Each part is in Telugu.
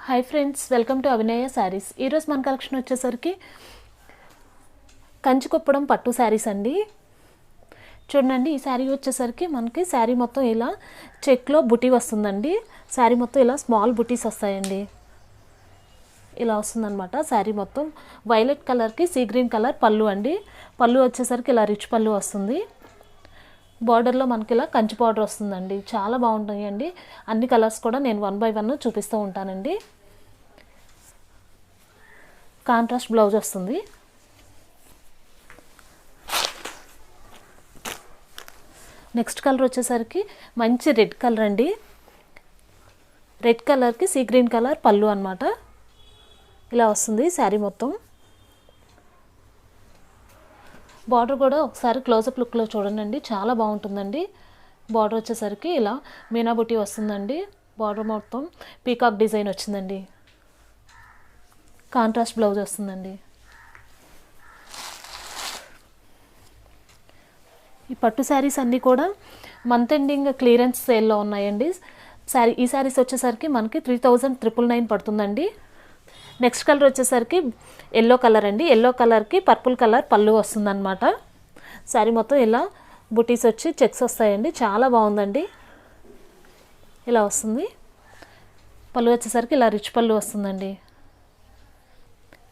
హాయ్ ఫ్రెండ్స్, వెల్కమ్ టు అభినయ శారీస్. ఈరోజు మన కలెక్షన్ వచ్చేసరికి కంచికొప్పడం పట్టు శారీస్ అండి. చూడండి, ఈ శారీ వచ్చేసరికి మనకి శారీ మొత్తం ఇలా చెక్లో బుటీ వస్తుందండి. శారీ మొత్తం ఇలా స్మాల్ బుటీస్ వస్తాయండి. ఇలా వస్తుందన్నమాట. శారీ మొత్తం వైలెట్ కలర్కి సీ గ్రీన్ కలర్ పళ్ళు అండి. పళ్ళు వచ్చేసరికి ఇలా రిచ్ పళ్ళు వస్తుంది. బార్డర్లో మనకి ఇలా కంచి బార్డర్ వస్తుందండి. చాలా బాగుంటాయండి. అన్ని కలర్స్ కూడా నేను 1 by 1 చూపిస్తూ ఉంటానండి. కాంట్రాస్ట్ బ్లౌజ్ వస్తుంది. నెక్స్ట్ కలర్ వచ్చేసరికి మంచి రెడ్ కలర్ అండి. రెడ్ కలర్కి సీ గ్రీన్ కలర్ పళ్ళు అన్నమాట. ఇలా వస్తుంది శారీ మొత్తం. బార్డర్ కూడా ఒకసారి క్లోజప్ లుక్లో చూడండి, చాలా బాగుంటుందండి. బార్డర్ వచ్చేసరికి ఇలా మీనా బుటీ వస్తుందండి. బార్డర్ మొత్తం పీకాక్ డిజైన్ వచ్చిందండి. కాంట్రాస్ట్ బ్లౌజ్ వస్తుందండి. ఈ పట్టు శారీస్ అన్నీ కూడా మంత్ ఎండింగ్ క్లియరెన్స్ సేల్లో ఉన్నాయండి. ఈ శారీస్ వచ్చేసరికి మనకి 3999 పడుతుందండి. నెక్స్ట్ కలర్ వచ్చేసరికి ఎల్లో కలర్ అండి. ఎల్లో కలర్కి పర్పుల్ కలర్ పళ్ళు వస్తుందన్నమాట. శారీ మొత్తం ఇలా బుటీస్ వచ్చి చెక్స్ వస్తాయండి. చాలా బాగుందండి. ఇలా వస్తుంది. పళ్ళు వచ్చేసరికి ఇలా రిచ్ పళ్ళు వస్తుందండి.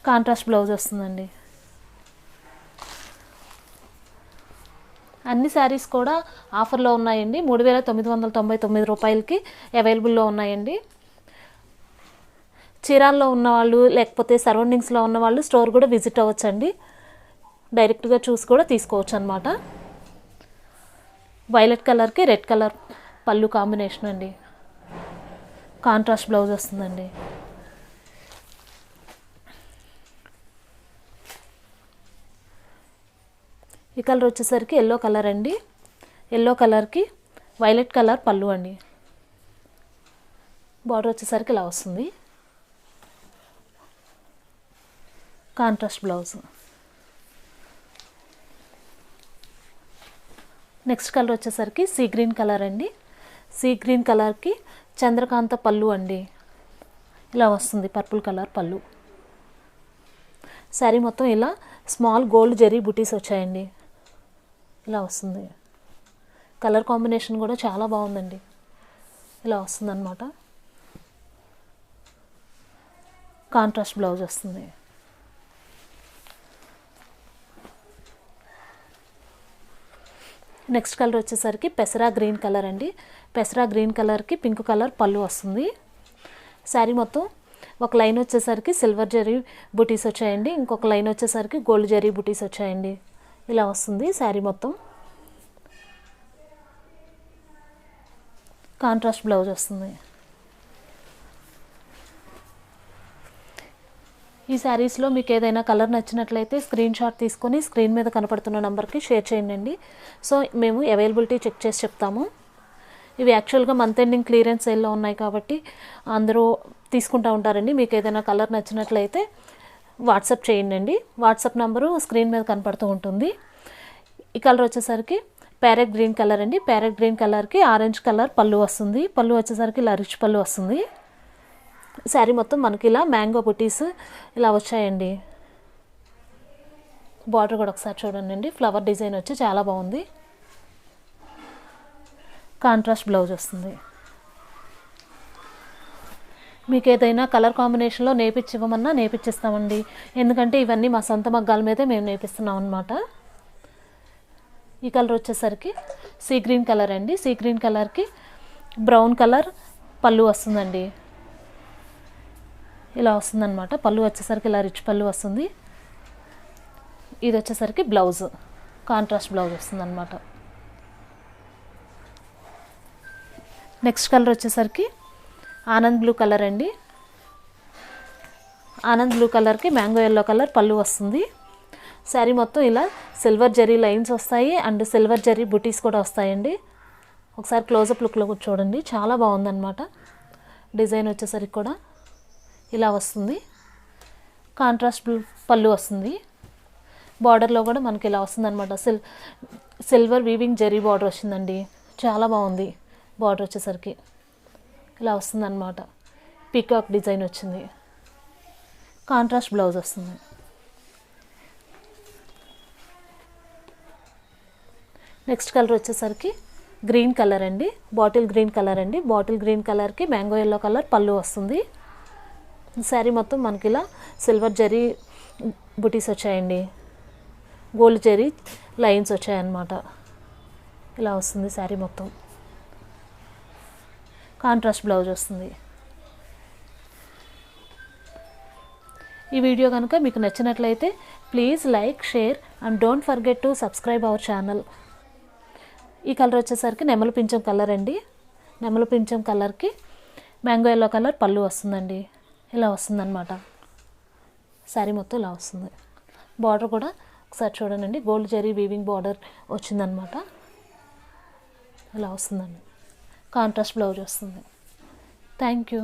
కాంట్రాస్ట్ బ్లౌజ్ వస్తుందండి. అన్ని శారీస్ కూడా ఆఫర్లో ఉన్నాయండి. 3999 రూపాయలకి అవైలబుల్లో ఉన్నాయండి. చీరాల్లో ఉన్నవాళ్ళు లేకపోతే సరౌండింగ్స్లో ఉన్నవాళ్ళు స్టోర్ కూడా విజిట్ అవ్వచ్చండి. డైరెక్ట్గా చూసి కూడా తీసుకోవచ్చు అన్నమాట. వైలెట్ కలర్కి రెడ్ కలర్ పళ్ళు కాంబినేషన్ అండి. కాంట్రాస్ట్ బ్లౌజ్ వస్తుందండి. ఈ కలర్ వచ్చేసరికి ఎల్లో కలర్ అండి. ఎల్లో కలర్కి వైలెట్ కలర్ పళ్ళు అండి. బార్డర్ వచ్చేసరికి ఇలా వస్తుంది. Contrast blouse. నెక్స్ట్ కలర్ వచ్చేసరికి సీ గ్రీన్ కలర్ అండి. సీ గ్రీన్ కలర్కి చంద్రకాంత పళ్ళు అండి. ఇలా వస్తుంది పర్పుల్ కలర్ పళ్ళు. శారీ మొత్తం ఇలా స్మాల్ గోల్డ్ జరీ బుటీస్ వచ్చాయండి. ఇలా వస్తుంది. కలర్ కాంబినేషన్ కూడా చాలా బాగుందండి. ఇలా వస్తుంది అన్నమాట. కాంట్రాస్ట్ బ్లౌజ్ వస్తుంది. నెక్స్ట్ కలర్ వచ్చేసరికి పెసరా గ్రీన్ కలర్ అండి. పెసరా గ్రీన్ కలర్కి పింక్ కలర్ పళ్ళు వస్తుంది. శారీ మొత్తం ఒక లైన్ వచ్చేసరికి సిల్వర్ జరీ బుటీస్ వచ్చాయండి. ఇంకొక లైన్ వచ్చేసరికి గోల్డ్ జరీ బుటీస్ వచ్చాయండి. ఇలా వస్తుంది శారీ మొత్తం. కాంట్రాస్ట్ బ్లౌజ్ వస్తుంది. ఈ శారీస్లో మీకు ఏదైనా కలర్ నచ్చినట్లయితే స్క్రీన్ షాట్ తీసుకొని స్క్రీన్ మీద కనపడుతున్న నెంబర్కి షేర్ చేయండి. సో మేము అవైలబిలిటీ చెక్ చేసి చెప్తాము. ఇవి యాక్చువల్గా మంత్ ఎండింగ్ క్లియరెన్స్ సేల్లో ఉన్నాయి కాబట్టి అందరూ తీసుకుంటూ ఉంటారండి. మీకు ఏదైనా కలర్ నచ్చినట్లయితే వాట్సాప్ చేయండి. వాట్సాప్ నెంబరు స్క్రీన్ మీద కనపడుతూ ఉంటుంది. ఈ కలర్ వచ్చేసరికి ప్యారెట్ గ్రీన్ కలర్ అండి. ప్యారెట్ గ్రీన్ కలర్కి ఆరెంజ్ కలర్ పళ్ళు వస్తుంది. పళ్ళు వచ్చేసరికి ఇలా రిచ్ పళ్ళు వస్తుంది. శారీ మొత్తం మనకి ఇలా మ్యాంగో బుటీస్ ఇలా వచ్చాయండి. బార్డర్ కూడా ఒకసారి చూడండి, ఫ్లవర్ డిజైన్ వచ్చి చాలా బాగుంది. కాంట్రాస్ట్ బ్లౌజ్ వస్తుంది. మీకు ఏదైనా కలర్ కాంబినేషన్లో నేర్పించివ్వమన్నా నేర్పించిస్తామండి. ఎందుకంటే ఇవన్నీ మా సొంత మగ్గాల మీదే మేము నేర్పిస్తున్నాం అన్నమాట. ఈ కలర్ వచ్చేసరికి సీ గ్రీన్ కలర్ అండి. సీ గ్రీన్ కలర్కి బ్రౌన్ కలర్ పళ్ళు వస్తుందండి. ఇలా వస్తుందన్నమాట. పళ్ళు వచ్చేసరికి ఇలా రిచ్ పళ్ళు వస్తుంది. ఇది వచ్చేసరికి బ్లౌజ్ కాంట్రాస్ట్ బ్లౌజ్ వస్తుందన్నమాట. నెక్స్ట్ కలర్ వచ్చేసరికి ఆనంద్ బ్లూ కలర్ అండి. ఆనంద్ బ్లూ కలర్కి మ్యాంగో ఎల్లో కలర్ పళ్ళు వస్తుంది. శారీ మొత్తం ఇలా సిల్వర్ జరీ లైన్స్ వస్తాయి అండ్ సిల్వర్ జరీ బుటీస్ కూడా వస్తాయండి. ఒకసారి క్లోజప్ లుక్లో కూడా చూడండి, చాలా బాగుందన్నమాట. డిజైన్ వచ్చేసరికి కూడా ఇలా వస్తుంది. కాంట్రాస్ట్ పళ్ళు వస్తుంది. బార్డర్లో కూడా మనకి ఇలా వస్తుందన్నమాట. సిల్వర్ వీవింగ్ జరీ బార్డర్ వచ్చిందండి. చాలా బాగుంది. బార్డర్ వచ్చేసరికి ఇలా వస్తుందన్నమాట. పీకాక్ డిజైన్ వచ్చింది. కాంట్రాస్ట్ బ్లౌజ్ వస్తుంది. నెక్స్ట్ కలర్ వచ్చేసరికి గ్రీన్ కలర్ అండి, బాటిల్ గ్రీన్ కలర్ అండి. బాటిల్ గ్రీన్ కలర్కి మ్యాంగో ఎల్లో కలర్ పళ్ళు వస్తుంది. శారీ మొత్తం మనకి ఇలా సిల్వర్ జరీ బుటీస్ వచ్చాయండి, గోల్డ్ జరీ లైన్స్ వచ్చాయన్నమాట. ఇలా వస్తుంది శారీ మొత్తం. కాంట్రాస్ట్ బ్లౌజ్ వస్తుంది. ఈ వీడియో కనుక మీకు నచ్చినట్లయితే please like, share and don't forget to subscribe our channel. ఈ కలర్ వచ్చేసరికి నెమలి పింఛం కలర్ అండి. నెమలి పింఛం కలర్కి మ్యాంగో ఎల్లో కలర్ పళ్ళు వస్తుందండి. ఇలా వస్తుందన్నమాట. శారీ మొత్తం ఇలా వస్తుంది. బార్డర్ కూడా ఒకసారి చూడండి, గోల్డ్ జరీ వీవింగ్ బార్డర్ వచ్చిందనమాట. ఇలా వస్తుందండి. కాంట్రాస్ట్ బ్లౌజ్ వస్తుంది. Thank you.